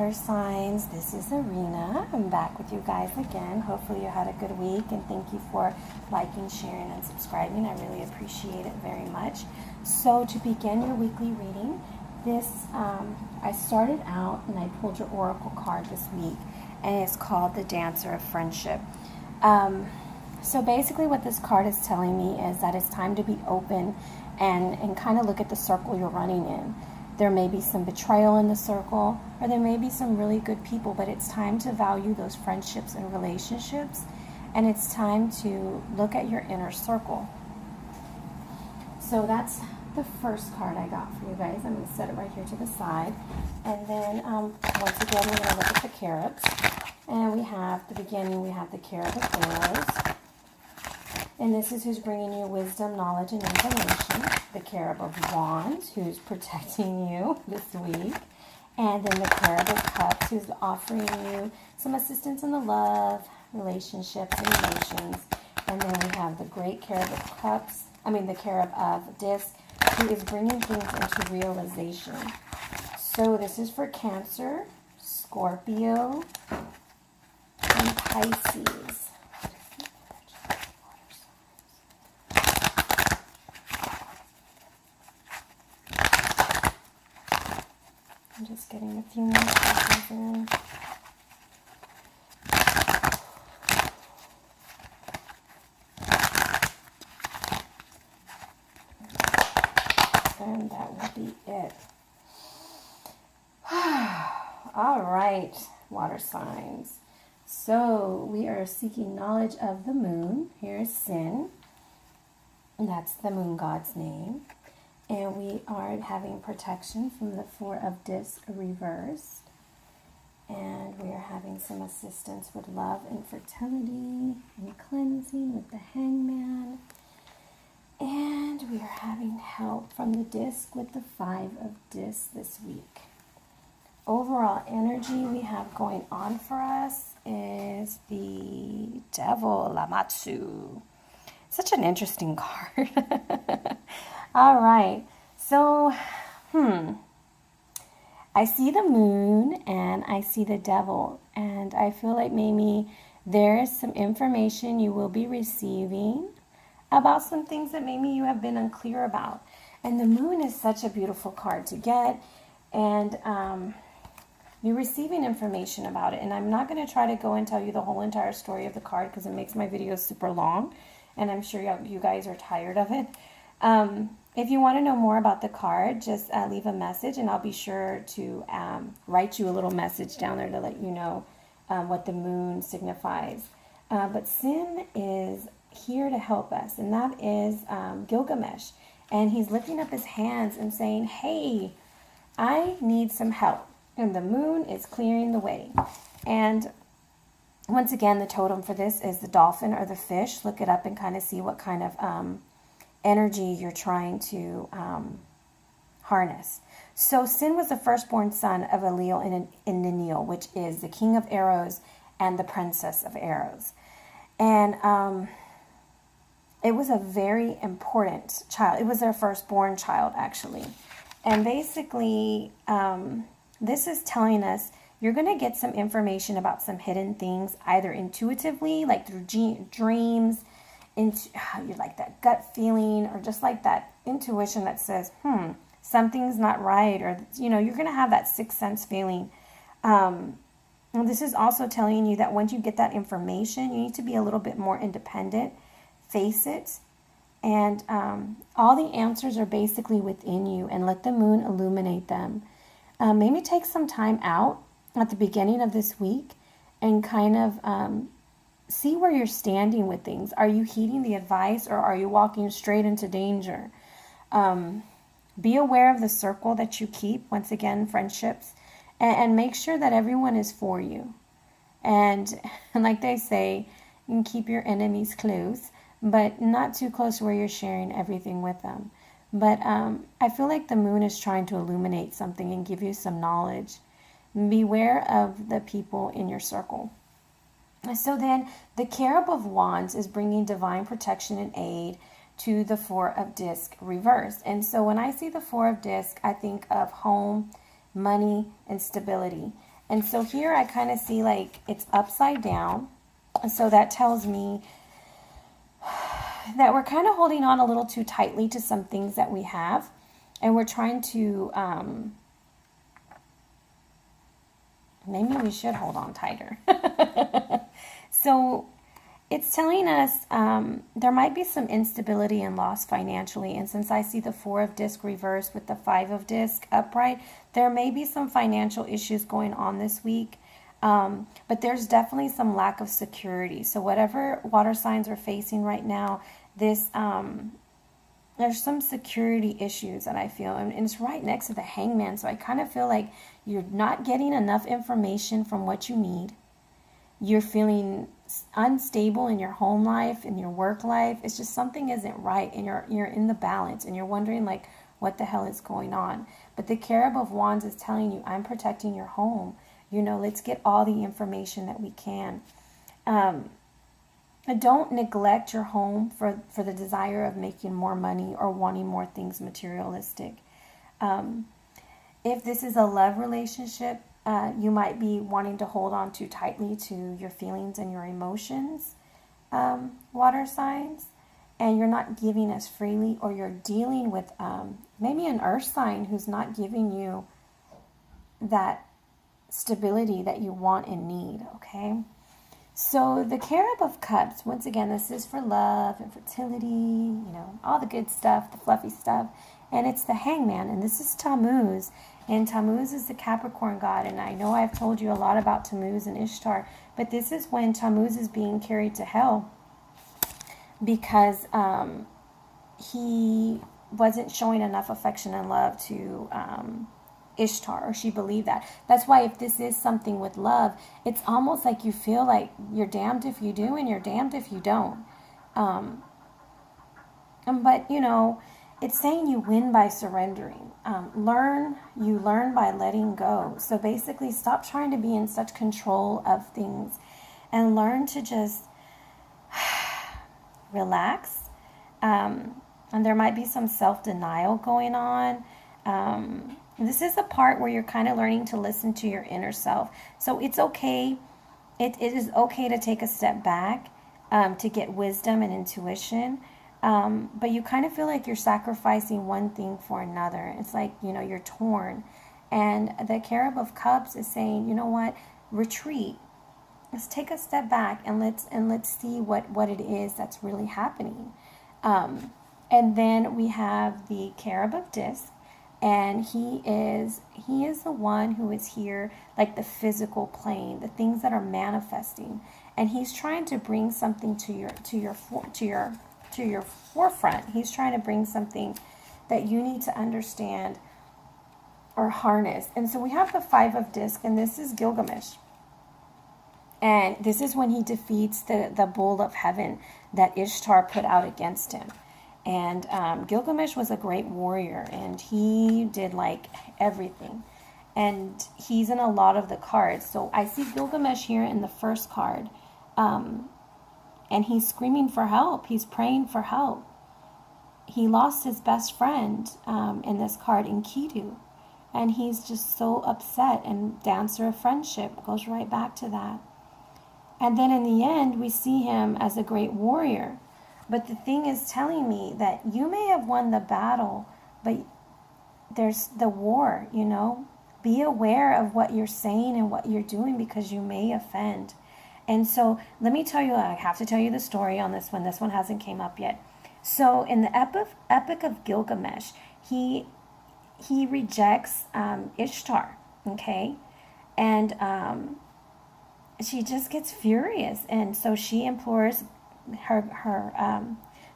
water signs. This is Arena. I'm back with you guys again. Hopefully you had a good week, and thank you for liking, sharing, and subscribing. I really appreciate it very much. So to begin your weekly reading, I started out and I pulled your oracle card this week, and it's called the Dancer of Friendship. So basically what this card is telling me is that it's time to be open and kind of look at the circle you're running in. There may be some betrayal in the circle, or there may be some really good people, but it's time to value those friendships and relationships, and it's time to look at your inner circle. So that's the first card I got for you guys. I'm going to set it right here to the side. And then once again, we're going to look at the carobs. And we have the beginning, we have the Carib of Arrows. And this is who's bringing you wisdom, knowledge, and information. The Carib of Wands, who's protecting you this week. And then the Carib of Cups, who's offering you some assistance in the love, relationships, and emotions. And then we have the Great Carib of Cups, the Carib of Disc, who is bringing things into realization. So this is for Cancer, Scorpio, and Pisces. I'm just getting a few more pieces in. And that will be it. All right, water signs. So we are seeking knowledge of the moon. Here's Sin. That's the moon god's name. And we are having protection from the Four of Discs reversed. And we are having some assistance with love and fertility and cleansing with the Hangman. And we are having help from the Disc with the Five of Discs this week. Overall energy we have going on for us is the Devil, Lamatsu. Such an interesting card. All right, so, I see the moon and I see the devil, and I feel like maybe there is some information you will be receiving about some things that maybe you have been unclear about. And the moon is such a beautiful card to get, and you're receiving information about it. And I'm not going to try to go and tell you the whole entire story of the card because it makes my videos super long, and I'm sure you guys are tired of it. If you want to know more about the card, just leave a message, and I'll be sure to write you a little message down there to let you know what the moon signifies. But Sin is here to help us, and that is Gilgamesh. And he's lifting up his hands and saying, hey, I need some help. And the moon is clearing the way. And once again, the totem for this is the dolphin or the fish. Look it up and kind of see what kind of energy you're trying to harness. So Sin was the firstborn son of Enlil and Enlil, which is the king of arrows and the princess of arrows. And it was a very important child. It was their firstborn child, actually. And basically, this is telling us you're going to get some information about some hidden things, either intuitively, like through dreams, into you like that gut feeling, or just like that intuition that says, something's not right, or you're going to have that sixth sense feeling. And this is also telling you that once you get that information, you need to be a little bit more independent, face it, and all the answers are basically within you, and let the moon illuminate them. Maybe take some time out at the beginning of this week and kind of see where you're standing with things. Are you heeding the advice, or are you walking straight into danger? Be aware of the circle that you keep, once again, friendships, and make sure that everyone is for you. And like they say, you can keep your enemies close, but not too close where you're sharing everything with them. But I feel like the moon is trying to illuminate something and give you some knowledge. Beware of the people in your circle. So then the Carib of Wands is bringing divine protection and aid to the Four of Disc reversed. And so when I see the Four of Disc, I think of home, money, and stability. And so here I kind of see like it's upside down. And so that tells me that we're kind of holding on a little too tightly to some things that we have. And we're trying to, maybe we should hold on tighter. So it's telling us there might be some instability and loss financially. And since I see the 4 of disc reversed with the 5 of disc upright, there may be some financial issues going on this week. But there's definitely some lack of security. So whatever water signs are facing right now, this there's some security issues that I feel, and it's right next to the Hangman. So I kind of feel like you're not getting enough information from what you need. You're feeling unstable in your home life, in your work life. It's just something isn't right, and you're in the balance, and you're wondering like what the hell is going on. But the Cherub of Wands is telling you, I'm protecting your home. You know, let's get all the information that we can. Don't neglect your home for the desire of making more money or wanting more things materialistic. If this is a love relationship, you might be wanting to hold on too tightly to your feelings and your emotions, water signs, and you're not giving as freely, or you're dealing with maybe an earth sign who's not giving you that stability that you want and need, okay? So the Cherub of Cups, once again, this is for love and fertility, you know, all the good stuff, the fluffy stuff. And it's the Hangman, and this is Tammuz. And Tammuz is the Capricorn god. And I know I've told you a lot about Tammuz and Ishtar, but this is when Tammuz is being carried to hell because he wasn't showing enough affection and love to Ishtar, or she believed that. That's why if this is something with love, it's almost like you feel like you're damned if you do and you're damned if you don't. But, you know, it's saying you win by surrendering. You learn by letting go. So basically, stop trying to be in such control of things and learn to just relax. And there might be some self-denial going on. This is a part where you're kind of learning to listen to your inner self. So it's okay. It is okay to take a step back to get wisdom and intuition. But you kind of feel like you're sacrificing one thing for another. It's like, you know, you're torn. And the Cherub of Cups is saying, you know what, retreat. Let's take a step back and let's see what it is that's really happening. And then we have the Cherub of Disc. And he is the one who is here, like the physical plane, the things that are manifesting, and he's trying to bring something to your forefront. He's trying to bring something that you need to understand or harness. And so we have the 5 of Disc, and this is Gilgamesh, and this is when he defeats the bull of heaven that Ishtar put out against him. And Gilgamesh was a great warrior, and he did like everything. And he's in a lot of the cards. So I see Gilgamesh here in the first card. And he's screaming for help. He's praying for help. He lost his best friend in this card, Enkidu. And he's just so upset. And Dancer of Friendship goes right back to that. And then in the end, we see him as a great warrior. But the thing is telling me that you may have won the battle, but there's the war, you know. Be aware of what you're saying and what you're doing, because you may offend. And so let me tell you, I have to tell you the story on this one. This one hasn't came up yet. So in the Epic of Gilgamesh, he rejects Ishtar, okay? And she just gets furious. And so she implores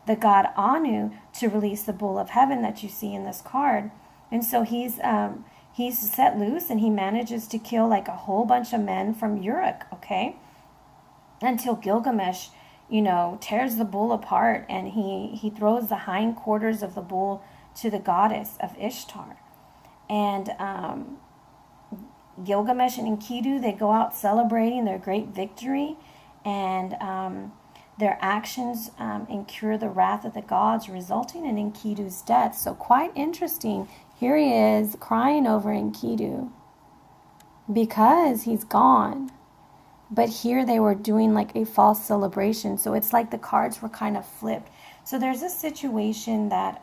the god Anu to release the bull of heaven that you see in this card. And so he's set loose, and he manages to kill like a whole bunch of men from Uruk, okay? Until Gilgamesh, you know, tears the bull apart, and he throws the hindquarters of the bull to the goddess of Ishtar. And Gilgamesh and Enkidu, they go out celebrating their great victory, and their actions incur the wrath of the gods, resulting in Enkidu's death. So quite interesting. Here he is crying over Enkidu. because he's gone. But here they were doing like a false celebration. So it's like the cards were kind of flipped. So there's a situation that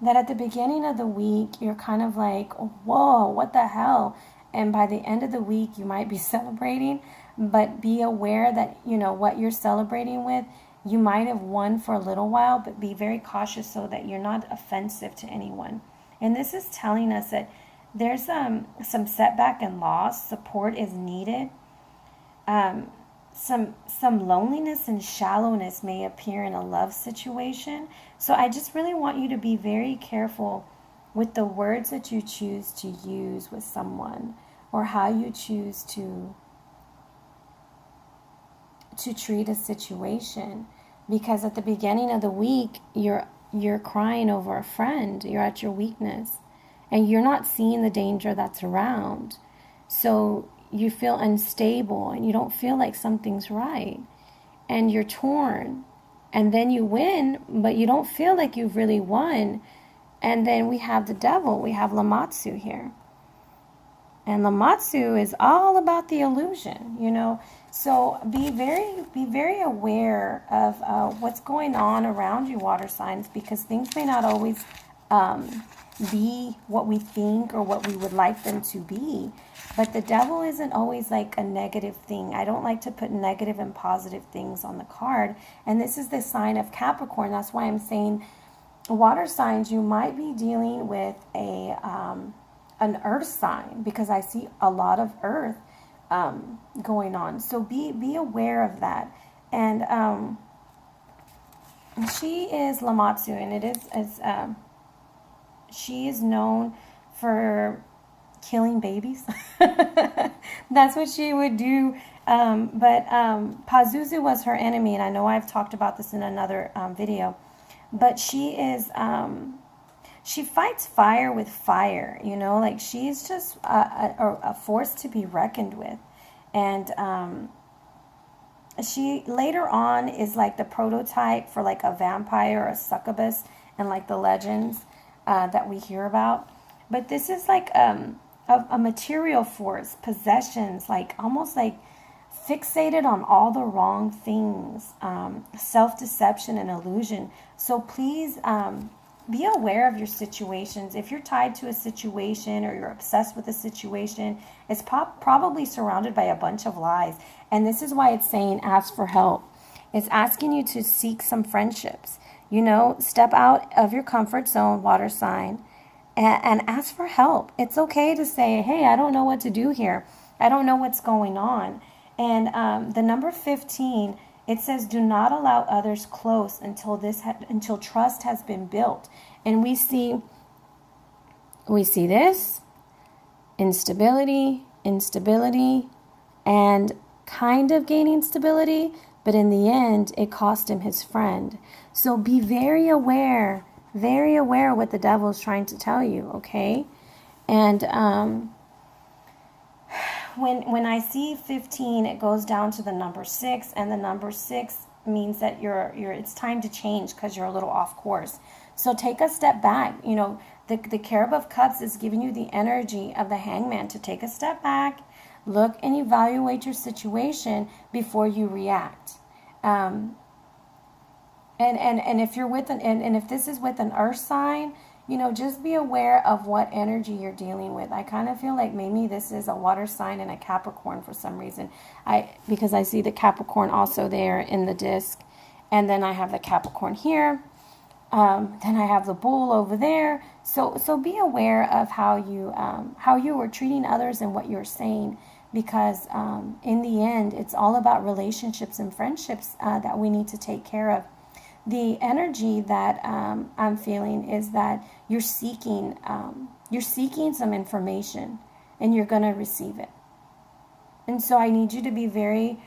that at the beginning of the week, you're kind of like, whoa, what the hell? And by the end of the week, you might be celebrating, but be aware that, you know, what you're celebrating with, you might have won for a little while, but be very cautious so that you're not offensive to anyone. And this is telling us that there's some setback and loss. Support is needed. Some loneliness and shallowness may appear in a love situation. So I just really want you to be very careful with the words that you choose to use with someone, or how you choose to treat a situation. Because at the beginning of the week, you're crying over a friend, you're at your weakness, and you're not seeing the danger that's around. So you feel unstable and you don't feel like something's right, and you're torn. And then you win, but you don't feel like you've really won. And then we have the devil, we have Lamatsu here. And Lamatsu is all about the illusion, you know. So be very aware of what's going on around you, water signs, because things may not always be what we think or what we would like them to be. But the devil isn't always like a negative thing. I don't like to put negative and positive things on the card. And this is the sign of Capricorn. That's why I'm saying, water signs, you might be dealing with an earth sign, because I see a lot of earth going on. So be aware of that. And she is Lamatsu, and it is she is known for killing babies. That's what she would do. But Pazuzu was her enemy, and I know I've talked about this in another video. But she is she fights fire with fire, you know, like she's just a force to be reckoned with. And she later on is like the prototype for like a vampire or a succubus and like the legends that we hear about. But this is like a material force, possessions, like almost like fixated on all the wrong things, self-deception and illusion. So please be aware of your situations. If you're tied to a situation or you're obsessed with a situation, it's probably surrounded by a bunch of lies. And this is why it's saying ask for help. It's asking you to seek some friendships. You know, step out of your comfort zone, water sign, and ask for help. It's okay to say, hey, I don't know what to do here. I don't know what's going on. And the number 15, it says, do not allow others close until trust has been built. And we see this instability, and kind of gaining stability, but in the end, it cost him his friend. So be very aware what the devil is trying to tell you, okay? And when I see 15, it goes down to the number 6, and the number 6 means that it's time to change because you're a little off course. So take a step back. You know, the Cherub of Cups is giving you the energy of the Hangman to take a step back, look and evaluate your situation before you react. And if you're with and if this is with an earth sign, you know, just be aware of what energy you're dealing with. I kind of feel like maybe this is a water sign and a Capricorn for some reason. Because I see the Capricorn also there in the disc, and then I have the Capricorn here. Then I have the bull over there. So be aware of how you are treating others and what you're saying, because in the end, it's all about relationships and friendships that we need to take care of. The energy that I'm feeling is that you're seeking some information, and you're going to receive it. And so I need you to be be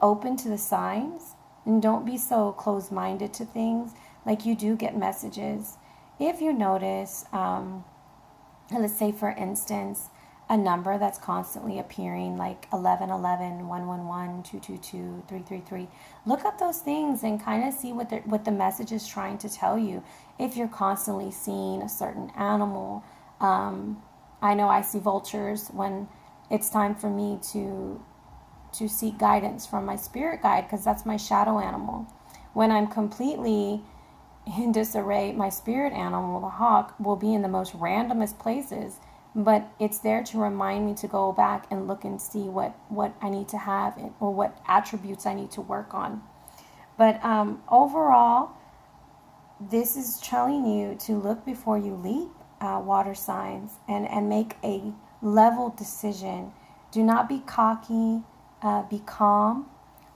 open to the signs, and don't be so closed-minded to things. Like, you do get messages. If you notice, let's say for instance, a number that's constantly appearing, like 1111, 111, 222, 333. Look up those things and kind of see what the message is trying to tell you. If you're constantly seeing a certain animal, I know I see vultures when it's time for me to seek guidance from my spirit guide, because that's my shadow animal. When I'm completely in disarray, my spirit animal, the hawk, will be in the most randomest places, but it's there to remind me to go back and look and see what I need to have, or what attributes I need to work on. But overall, this is telling you to look before you leap, water signs, and make a level decision. Do not be cocky, be calm.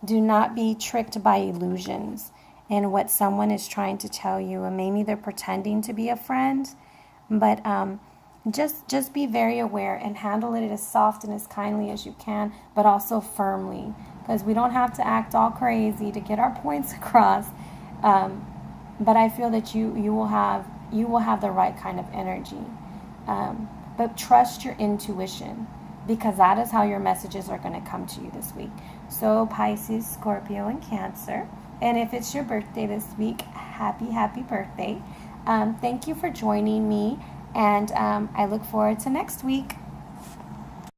Do not be tricked by illusions and what someone is trying to tell you. And maybe they're pretending to be a friend, but just be very aware and handle it as soft and as kindly as you can, but also firmly, because we don't have to act all crazy to get our points across. But I feel that you will have the right kind of energy. But trust your intuition, because that is how your messages are going to come to you this week. So Pisces, Scorpio, and Cancer. And if it's your birthday this week, happy birthday. Thank you for joining me, and I look forward to next week.